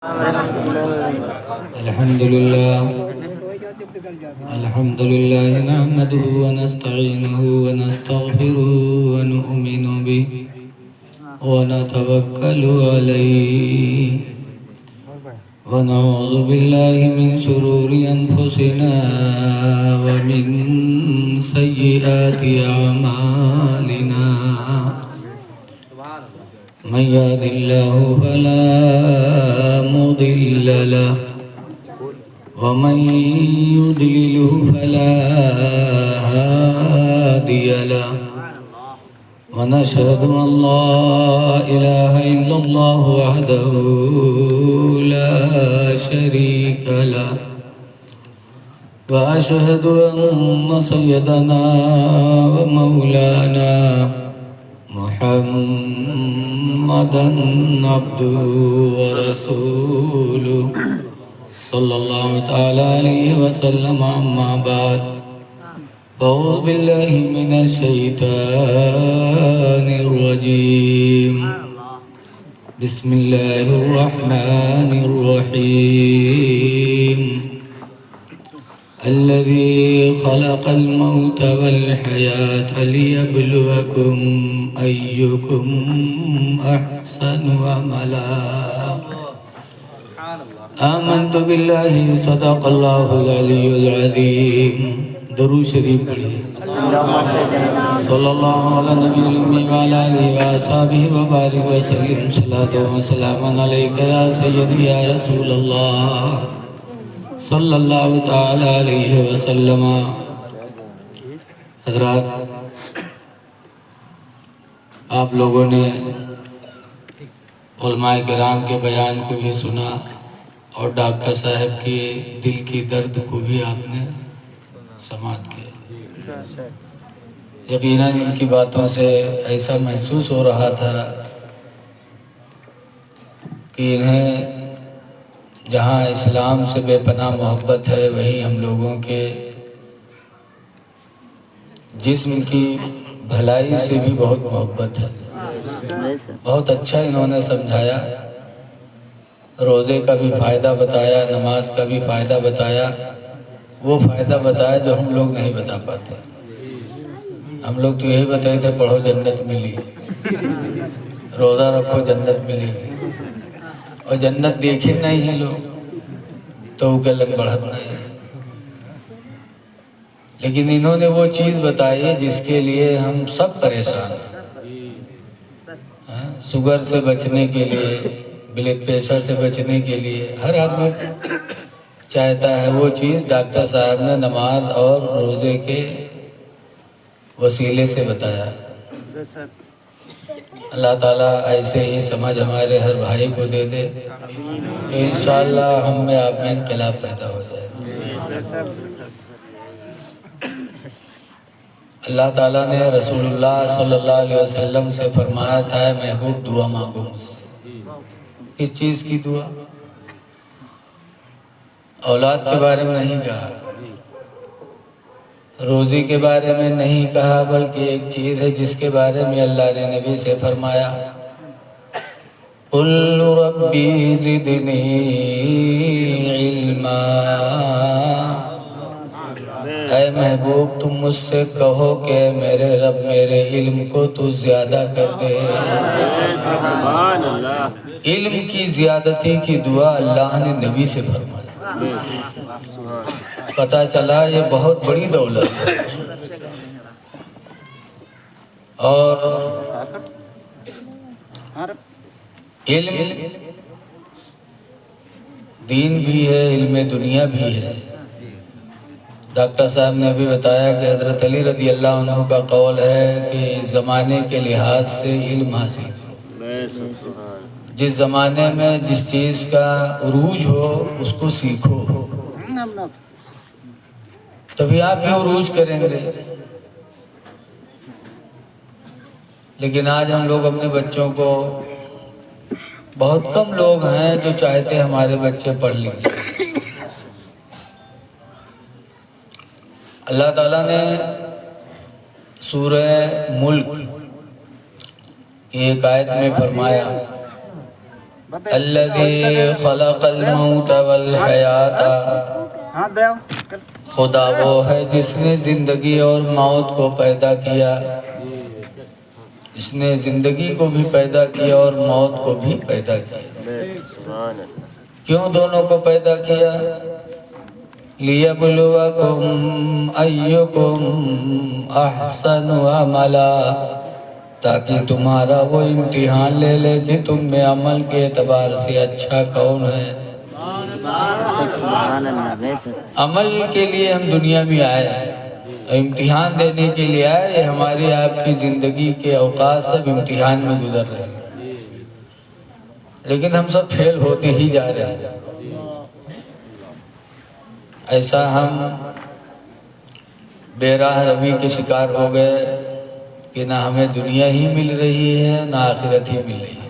الحمد لله نحمده ونستعينه ونستغفره ونؤمن به ونتوكل عليه ونعوذ بالله من شرور أنفسنا ومن سيئات أعمالنا من يهد الله فلا مضل له ومن يضلله فلا هادي له ونشهد أن لا إله إلا الله وحده لا شريك له وأشهد أن سيدنا ومولانا محمدا عبده ورسوله صلى الله تعالى عليه وسلم. أما بعد أعوذ بالله من الشيطان الرجيم. بسم الله الرحمن الرحيم. الذي خلق الموت والحياة ليبلوكم أيكم أحسن عملا. آمنت بالله صدق الله العلي العظيم. درود شریف پڑھیے. صلی اللہ علی نبی الأمی وعلی آلہ وآصحابہ وبارک وسلم. صلاۃ و سلام علیک یا سیدی یا رسول اللہ صلی اللہ تعالی علیہ وسلم. حضرات، آپ لوگوں نے علماء کرام کے بیان کو بھی سنا اور ڈاکٹر صاحب کے دل کی درد کو بھی آپ نے سماعت کیا. یقیناً ان کی باتوں سے ایسا محسوس ہو رہا تھا کہ انہیں جہاں اسلام سے بے پناہ محبت ہے، وہیں ہم لوگوں کے جسم کی بھلائی سے بھی بہت محبت ہے. بہت اچھا انہوں نے سمجھایا. روزے کا بھی فائدہ بتایا، نماز کا بھی فائدہ بتایا. وہ فائدہ بتایا جو ہم لوگ نہیں بتا پاتے. ہم لوگ تو یہی بتائے تھے پڑھو جنت ملی، روزہ رکھو جنت ملے گی، اور جنت دیکھی نہیں ہے لوگ تو کے لگ بڑھت نہیں. لیکن انہوں نے وہ چیز بتائی جس کے لیے ہم سب پریشان ہیں. شوگر سے بچنے کے لیے، بلڈ پریشر سے بچنے کے لیے ہر آدمی چاہتا ہے. وہ چیز ڈاکٹر صاحب نے نماز اور روزے کے وسیلے سے بتایا. اللہ تعالیٰ ایسے ہی سمجھ ہمارے ہر بھائی کو دے دے تو انشاءاللہ ہم میں آپ میں انقلاب پیدا ہو جائے. اللہ تعالیٰ نے رسول اللہ صلی اللہ علیہ وسلم سے فرمایا تھا، محبوب دعا مانگو مجھ سے. کس چیز کی دعا؟ اولاد کے بارے میں نہیں کہا، روزی کے بارے میں نہیں کہا، بلکہ ایک چیز ہے جس کے بارے میں اللہ نے نبی سے فرمایا، قُلْ رَبِّ زِدْنِي عِلْمًا. اے محبوب تم مجھ سے کہو کہ میرے رب میرے علم کو تو زیادہ کر دے. علم کی زیادتی کی دعا اللہ نے نبی سے فرمائی. پتہ چلا یہ بہت بڑی دولت ہے. اور علم دین بھی ہے، علم دنیا بھی ہے. ڈاکٹر صاحب نے ابھی بتایا کہ حضرت علی رضی اللہ عنہ کا قول ہے کہ زمانے کے لحاظ سے علم حاصل کرو. جس زمانے میں جس چیز کا عروج ہو اس کو سیکھو، تبھی آپ بھی عروج کریں گے. لیکن آج ہم لوگ اپنے بچوں کو، بہت کم لوگ ہیں جو چاہتے ہمارے بچے پڑھ لکھیں. اللہ تعالیٰ نے سورہ ملک کی ایک آیت میں فرمایا الذی خلق الموت والحیات، خدا وہ ہے جس نے زندگی اور موت کو پیدا کیا، اس نے زندگی کو بھی پیدا کیا اور موت کو بھی پیدا کیا۔ کیوں دونوں کو پیدا کیا؟ لِيَبْلُوَكُمْ أَيُّكُمْ أَحْسَنُ عَمَلًا، تاکہ تمہارا وہ امتحان لے لے کہ تم میں عمل کے اعتبار سے اچھا کون ہے۔ عمل کے لیے ہم دنیا میں آئے، امتحان دینے کے لیے آئے۔ یہ ہماری آپ کی زندگی کے اوقات سب امتحان میں گزر رہے ہیں، لیکن ہم سب فیل ہوتے ہی جا رہے ہیں۔ ایسا ہم بے راہ روی کے شکار ہو گئے کہ نہ ہمیں دنیا ہی مل رہی ہے نہ آخرت ہی مل رہی ہے۔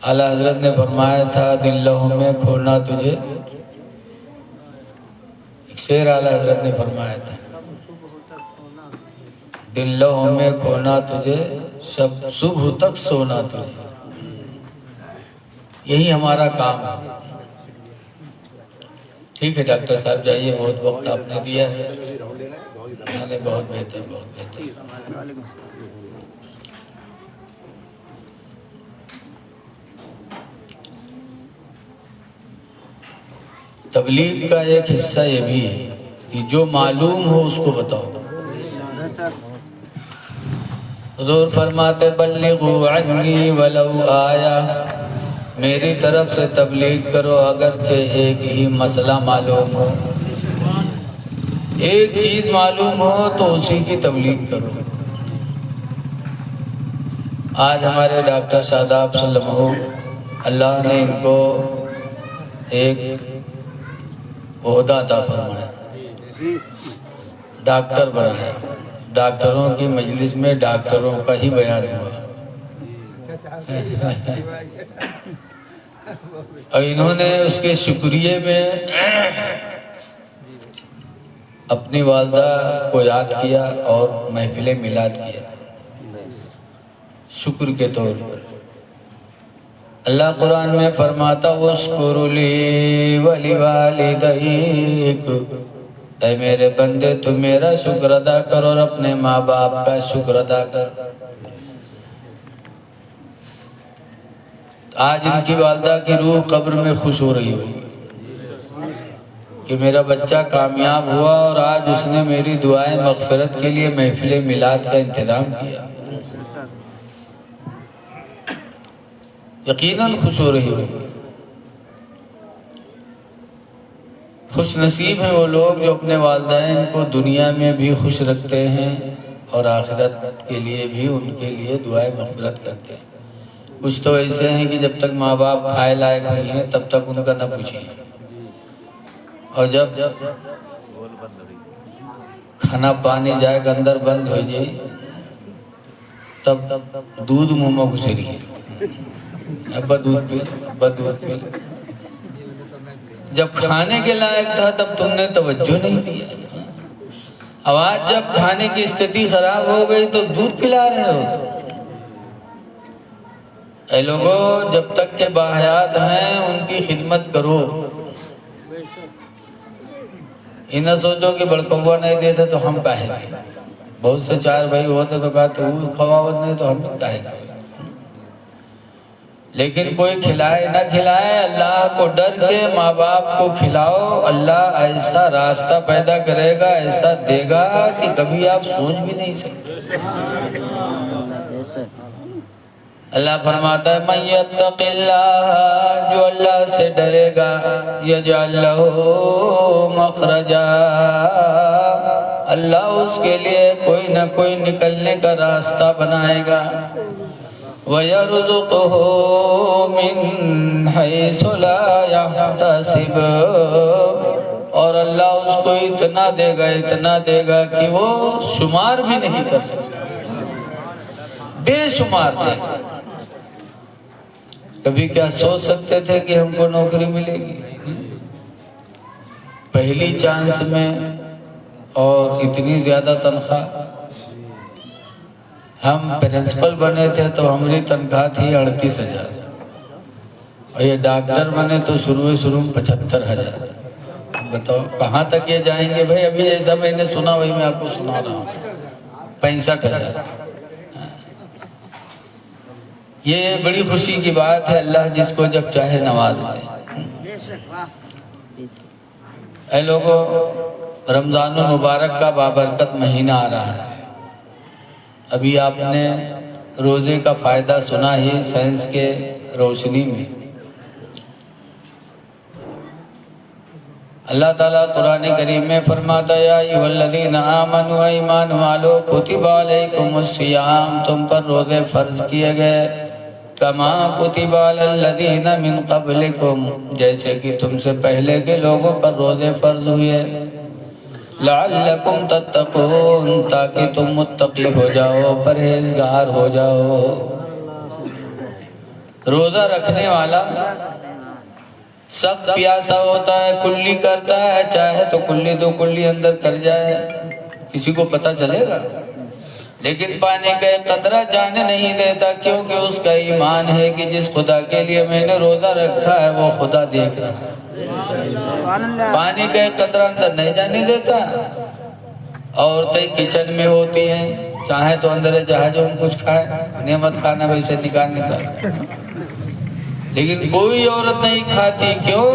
اعلیٰ حضرت نے فرمایا تھا دل لہو میں کھونا تجھے، ایک شعر اعلیٰ حضرت نے فرمایا تھا، دل لہو میں کھونا تجھے، شب صبح تک سونا تجھے۔ یہی ہمارا کام ہے۔ ٹھیک ہے ڈاکٹر صاحب جائیے، بہت وقت آپ نے دیا ہے۔ بہت بہتر، بہت بہتر۔ تبلیغ کا ایک حصہ یہ بھی ہے کہ جو معلوم ہو اس کو بتاؤ۔ حضور فرماتے بلغوا عنی ولو آیا، میری طرف سے تبلیغ کرو اگرچہ ایک ہی مسئلہ معلوم ہو، ایک چیز معلوم ہو تو اسی کی تبلیغ کرو۔ آج ہمارے ڈاکٹر شاداب صلی اللہ علیہ وسلم، اللہ نے ان کو ایک عہدہ عطا فرمایا، ڈاکٹر بنایا۔ ڈاکٹروں کی مجلس میں ڈاکٹروں کا ہی بیان ہوا، اور انہوں نے اس کے شکریہ میں اپنی والدہ کو یاد کیا اور محفل میلاد کیا شکر کے طور پر۔ اللہ قرآن میں فرماتا وَاشْكُرْ لِي وَلِوَالِدَيْكَ، اے میرے بندے تو میرا شکر ادا کر اور اپنے ماں باپ کا شکر ادا کر۔ آج ان کی والدہ کی روح قبر میں خوش ہو رہی ہوئی کہ میرا بچہ کامیاب ہوا اور آج اس نے میری دعائیں مغفرت کے لیے محفل میلاد کا انتظام کیا۔ یقیناً خوش ہو رہی ہوئی۔ خوش نصیب ہیں وہ لوگ جو اپنے والدین کو دنیا میں بھی خوش رکھتے ہیں اور آخرت کے لیے بھی ان کے لیے دعائیں مغفرت کرتے ہیں۔ کچھ تو ایسے ہیں کہ جب تک ماں باپ کھائے لائق نہیں ہیں تب تک ان کا نہ پوچھیں، اور جب کھانا پانی جائے گا اندر بند ہو جائے تب دودھ منہ میں گزری ہے، ابا دودھ پی، ابا دودھ پی۔ جب کھانے کے لائق تھا تب تم نے توجہ نہیں دیا، آواز جب کھانے کی استھتی خراب ہو گئی تو دودھ پلا رہے ہو۔ اے لوگوں جب تک کہ باحیات ہیں ان کی خدمت کرو، یہ نہ سوچو کہ بڑکوا نہیں دیتے تو ہم کاہے گا۔ بہت سے چار بھائی ہوتے تو کہا تو وہ خواوت نہیں تو ہم کاہے گا۔ لیکن کوئی کھلائے نہ کھلائے اللہ کو ڈر کے ماں باپ کو کھلاؤ، اللہ ایسا راستہ پیدا کرے گا، ایسا دے گا کہ کبھی آپ سوچ بھی نہیں سکتے۔ اللہ فرماتا ہے من یتق اللہ، جو اللہ سے ڈرے گا یجعل لہ مخرجا، اللہ اس کے لیے کوئی نہ کوئی نکلنے کا راستہ بنائے گا۔ وَيَرْزُقُهُ مِنْ حَيْثُ لَا يَحْتَسِبُ، اور اللہ اس کو اتنا دے گا کہ وہ شمار بھی نہیں کر سکتا، بے شمار دے گا۔ کبھی کیا سوچ سکتے تھے کہ ہم کو نوکری ملے گی؟ پہلی چانس میں اور اتنی زیادہ تنخواہ، ہم پرنسپل بنے تھے تو ہماری تنخواہ تھی 38,000 اور یہ ڈاکٹر بنے تو شروع میں 75,000۔ بتاؤ کہاں تک یہ جائیں گے بھائی؟ ابھی جیسا میں نے سنا وہی میں آپ کو سنا رہا ہوں، 65,000۔ یہ بڑی خوشی کی بات ہے، اللہ جس کو جب چاہے نواز دے۔ اے لوگوں، رمضان المبارک کا بابرکت مہینہ آ رہا ہے۔ ابھی آپ نے روزے کا فائدہ سنا ہی سائنس کے روشنی میں۔ اللہ تعالیٰ قرآن کریم میں فرماتا ہے یا ایھا الذین آمنوا، ایمان والو، کتب علیکم الصیام، تم پر روزے فرض کیے گئے، کما کتب علی الذین من قبلکم، جیسے کہ تم سے پہلے کے لوگوں پر روزے فرض ہوئے، لعلکم تتقون، تاکہ تم متقی ہو جاؤ، پرہیزگار ہو جاؤ۔ روزہ رکھنے والا سخت پیاسا ہوتا ہے، کلی کرتا ہے، چاہے تو کلی دو کلی اندر کر جائے، کسی کو پتہ چلے گا، لیکن پانی کا ایک قطرہ جانے نہیں دیتا، کیونکہ اس کا ایمان ہے کہ جس خدا کے لیے میں نے روزہ رکھا ہے وہ خدا دیکھ رہا ہے۔ پانی کا ایک قطرہ اندر نہیں جانے دیتا۔ عورتیں کچن میں ہوتی ہیں، چاہے تو اندر چاہے جو ان کچھ کھائے، نعمت کھانا ویسے نکال لیکن کوئی عورت نہیں کھاتی، کیوں؟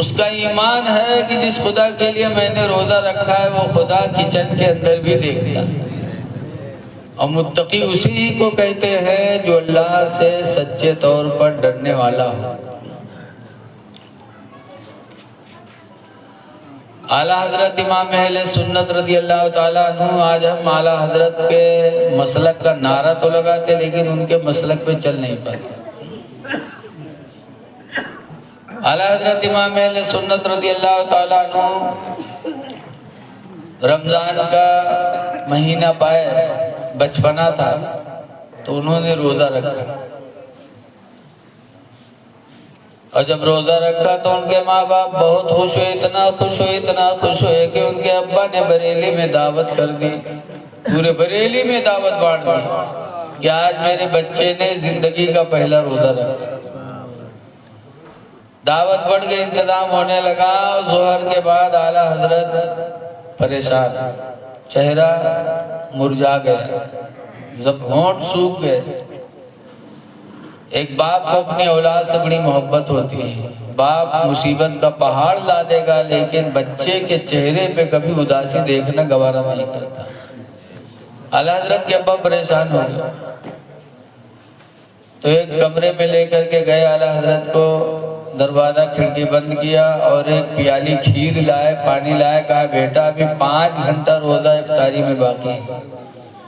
اس کا ایمان ہے کہ جس خدا کے لیے میں نے روزہ رکھا ہے وہ خدا کچن کے اندر بھی دیکھتا ہے۔ اور متقی اسی کو کہتے ہیں جو اللہ سے سچے طور پر ڈرنے والا ہو۔ اعلیٰ حضرت امام اہل سنت رضی اللہ تعالیٰ عنہ، آج ہم اعلیٰ حضرت کے مسلک کا نعرہ تو لگاتے لیکن ان کے مسلک پہ چل نہیں پاتے۔ اعلیٰ حضرت امام اہل سنت رضی اللہ تعالیٰ عنہ رمضان کا مہینہ پائے، بچپنا تھا تو انہوں نے روزہ رکھا، اور جب روزہ رکھا تو ان کے ماں باپ بہت خوش ہوئے، اتنا خوش ہوئے کہ ان کے ابا نے بریلی میں دعوت کر دی، پورے بریلی میں دعوت بانٹ دی کہ آج میرے بچے نے زندگی کا پہلا روزہ رکھا۔ دعوت بڑھ کے انتظام ہونے لگا، ظہر کے بعد اعلیٰ حضرت پریشان، چہرہ مرجھا گیا، ہونٹ سوکھ گئے۔ ایک باپ کو اپنی اولاد سے بڑی محبت ہوتی ہے، باپ مصیبت کا پہاڑ لا دے گا لیکن بچے کے چہرے پہ کبھی اداسی دیکھنا گوارا نہیں کرتا۔ اعلیٰ حضرت کے ابا پریشان ہو گئے تو ایک کمرے میں لے کر کے گئے، اعلیٰ حضرت کو دروازہ کھڑکی بند کیا اور ایک پیالی کھیر لائے، پانی لائے، کہا بیٹا ابھی 5 گھنٹہ روزہ افطاری میں باقی ہے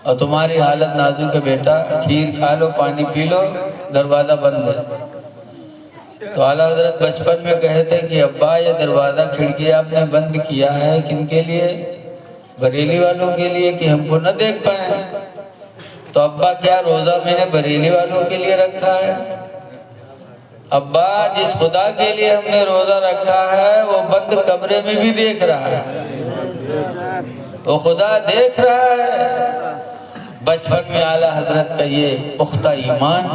اور تمہاری حالت نازک ہے، بیٹا کھیر کھا لو، پانی پی لو، دروازہ بند ہے۔ تو اعلیٰ حضرت بچپن میں کہتے کہ ابا یہ دروازہ کھڑکی آپ نے بند کیا ہے کن کے لیے؟ بریلی والوں کے لیے کہ ہم کو نہ دیکھ پائیں۔ تو ابا کیا روزہ میں نے بریلی والوں کے لیے رکھا ہے؟ ابا جس خدا کے لیے ہم نے روزہ رکھا ہے وہ بند کمرے میں بھی دیکھ رہا ہے، وہ خدا دیکھ رہا ہے۔ بچپن میں اعلیٰ حضرت کا یہ پختہ ایمان،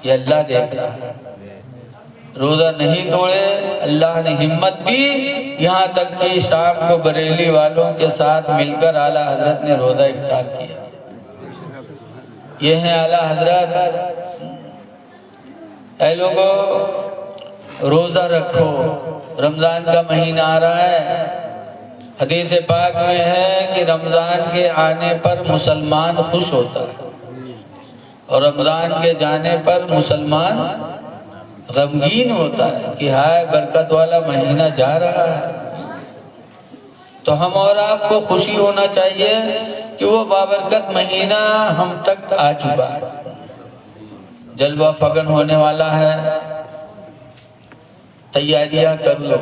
یہ اللہ دیکھ رہا ہے۔ روزہ نہیں توڑے، اللہ نے ہمت دی، یہاں تک کہ شام کو بریلی والوں کے ساتھ مل کر اعلیٰ حضرت نے روزہ افطار کیا۔ یہ ہیں اعلیٰ حضرت۔ اے لوگو روزہ رکھو، رمضان کا مہینہ آ رہا ہے۔ حدیث پاک میں ہے کہ رمضان کے آنے پر مسلمان خوش ہوتا ہے اور رمضان کے جانے پر مسلمان غمگین ہوتا ہے کہ ہائے برکت والا مہینہ جا رہا ہے۔ تو ہم اور آپ کو خوشی ہونا چاہیے کہ وہ بابرکت مہینہ ہم تک آ چکا ہے، جلوہ فگن ہونے والا ہے، تیاریاں کر لو۔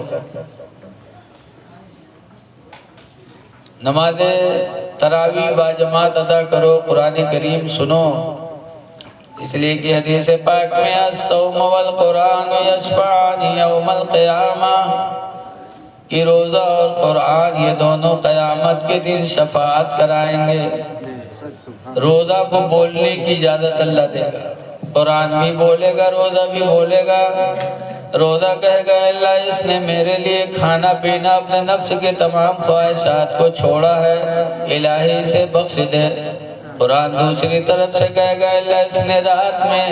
نماز تراویح باجماعت ادا کرو، قرآن کریم سنو، اس لیے کہ حدیث پاک میں الصوم والقرآن یشفعان یوم القیامہ، کہ روزہ اور قرآن یہ دونوں قیامت کے دن شفاعت کرائیں گے۔ روزہ کو بولنے کی اجازت اللہ دے گا، قرآن بھی بولے گا، روزہ بھی بولے گا۔ روزہ کہے گا اللہ اس نے میرے لیے کھانا پینا اپنے نفس کے تمام خواہشات کو چھوڑا ہے، الہی سے بخش دے۔ قرآن دوسری طرف سے کہے گا اللہ اس نے رات میں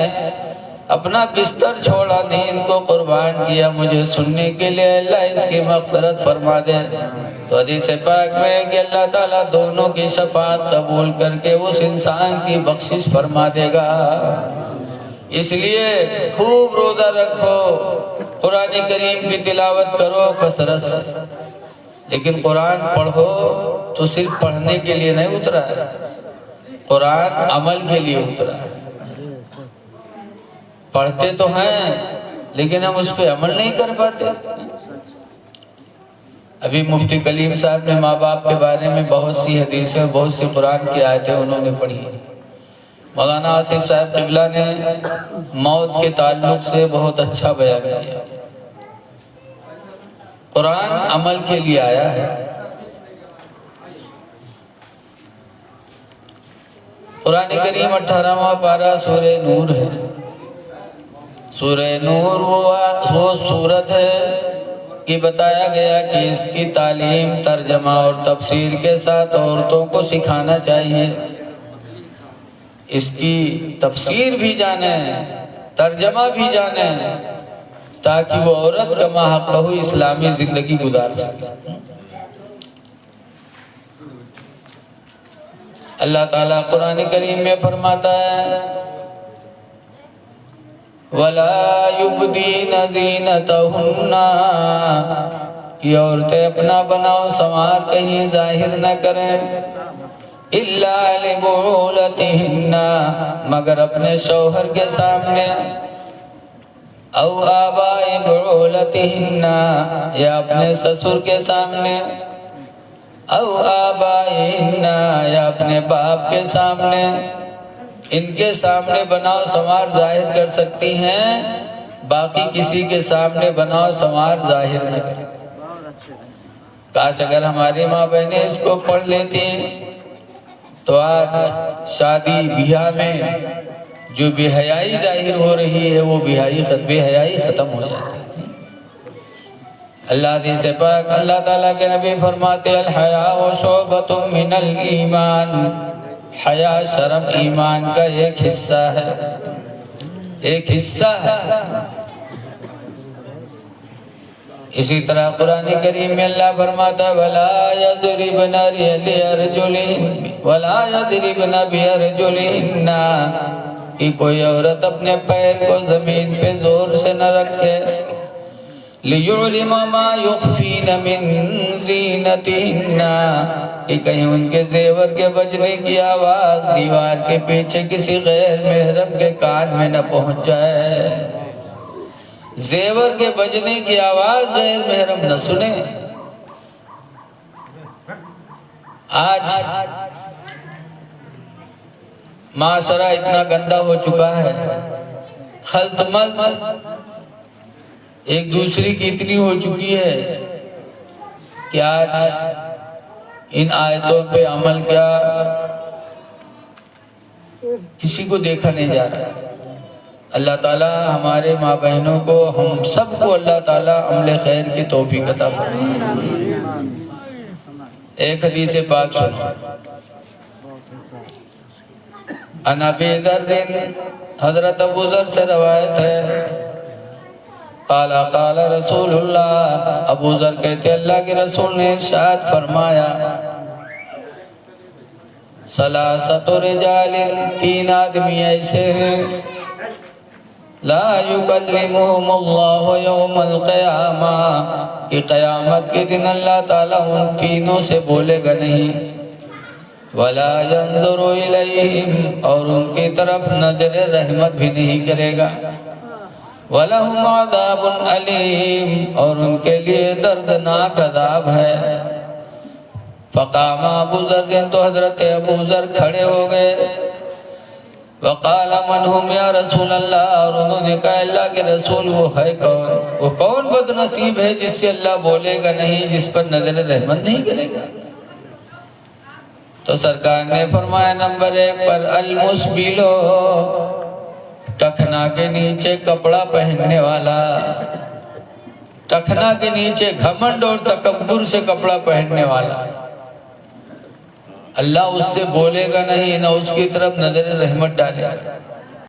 اپنا بستر چھوڑا، نیند کو قربان کیا مجھے سننے کے لیے، اللہ اس کی مغفرت فرما دے۔ تو حدیث پاک میں ہے کہ اللہ تعالیٰ دونوں کی شفاعت قبول کر کے اس انسان کی بخشش فرما دے گا۔ اس لیے خوب روزہ رکھو، قرآن کریم کی تلاوت کرو کثرت سے، لیکن قرآن پڑھو تو صرف پڑھنے کے لیے نہیں اترا ہے، قرآن عمل کے لیے اترا ہے۔ پڑھتے تو ہیں لیکن ہم اس پہ عمل نہیں کر پاتے۔ ابھی مفتی کلیم صاحب نے ماں باپ کے بارے میں بہت سی حدیثیں، بہت سی قرآن کی آیتیں انہوں نے پڑھی۔ مولانا آصف صاحب قبلہ نے موت کے تعلق سے بہت اچھا بیان کیا۔ قرآن عمل کے لیے آیا ہے۔ قرآن کریم 18واں پارہ سورہ نور ہے۔ سورہ نور وہ سورت ہے کہ بتایا گیا کہ اس کی تعلیم ترجمہ اور تفسیر کے ساتھ عورتوں کو سکھانا چاہیے۔ اس کی تفسیر بھی جانیں، ترجمہ بھی جانیں، تاکہ وہ عورت کا ماحقہ اسلامی زندگی گزار سکے۔ اللہ تعالیٰ قرآن کریم میں فرماتا ہے وَلَا يُبْدِينَ زِينَتَهُنَّ، یہ عورتیں اپنا بناؤ سنوار کہیں ظاہر نہ کریں، إِلَّا لِبُعُولَتِهِنَّ، مگر اپنے شوہر کے سامنے، او آباء بعولتهن، یا اپنے سسر کے سامنے، او آبائهن، یا اپنے باپ کے سامنے، ان کے سامنے بناؤ سنوار ظاہر کر سکتی ہیں، باقی کسی کے سامنے بناؤ سنوار ظاہر نہ کریں۔ کاش اگر ہماری ماں بہنیں اس کو پڑھ لیتی تو آج شادی بیاہ میں جو بے حیائی ظاہر ہو رہی ہے وہ بے حیائی ختم ہو جاتی ہے۔ اللہ حدیث پاک اللہ تعالیٰ کے نبی فرماتے الحیاء شعبۃ من الایمان، حیا شرم ایمان کا ایک حصہ ہے، ایک حصہ ہے۔ اسی طرح قرآن کریم میں اللہ فرماتا وَلَا يَضْرِبْنَ بِأَرْجُلِهِنَّ، کہ کوئی عورت اپنے پیر کو زمین پہ زور سے نہ رکھے، لِيُعْلِمَ مَا يُخْفِينَ مِن زِينَتِهِنَّ، کہ کہیں ان کے زیور کے بجنے کی آواز دیوار کے پیچھے کسی غیر محرم کے کان میں نہ پہنچ جائے، زیور کے بجنے کی آواز غیر محرم نہ سنے۔ آج معاشرہ اتنا گندا ہو چکا ہے، خلط ملط ایک دوسری کی اتنی ہو چکی ہے کہ آج ان آیتوں پہ عمل کیا کسی کو دیکھا نہیں جا رہا۔ اللہ تعالیٰ ہمارے ماں بہنوں کو، ہم سب کو اللہ تعالیٰ عمل خیر کی توفیق عطا فرمائے۔ ایک حدیث پاک سنو، عن ابی ذر، حضرت ابو ذر سے روایت ہے، قال قال رسول اللہ، ابو ذر کہتے اللہ کے رسول نے ارشاد فرمایا ثلاثۃ رجال، تین آدمی ایسے ہیں لا یکلمہم اللہ یوم القیامہ، کہ قیامت کے دن اللہ تعالیٰ ان تینوں سے بولے گا نہیں، ولا ينظر الیہم، اور ان کی طرف نظر رحمت بھی نہیں کرے گا، وَلَهُمْ عَذَابٌ أَلِيمٌ، اور ان کے لیے دردناک عذاب ہے۔ فقام ابو ذر، تو حضرت ابو ذر کھڑے ہو گئے، وقال من هم یا رسول اللہ، اور انہوں نے کہا اللہ کے رسول وہ ہے کون، وہ کون بد نصیب ہے جس سے اللہ بولے گا نہیں، جس پر نظر رحمت نہیں کرے گا۔ تو سرکار نے فرمایا نمبر 1 پر المسبلو، ٹخنا کے نیچے کپڑا پہننے والا، ٹخنا کے نیچے گھمنڈ اور تکبر سے کپڑا پہننے والا، اللہ اس سے بولے گا نہیں، نہ اس کی طرف نظر رحمت ڈالے گا۔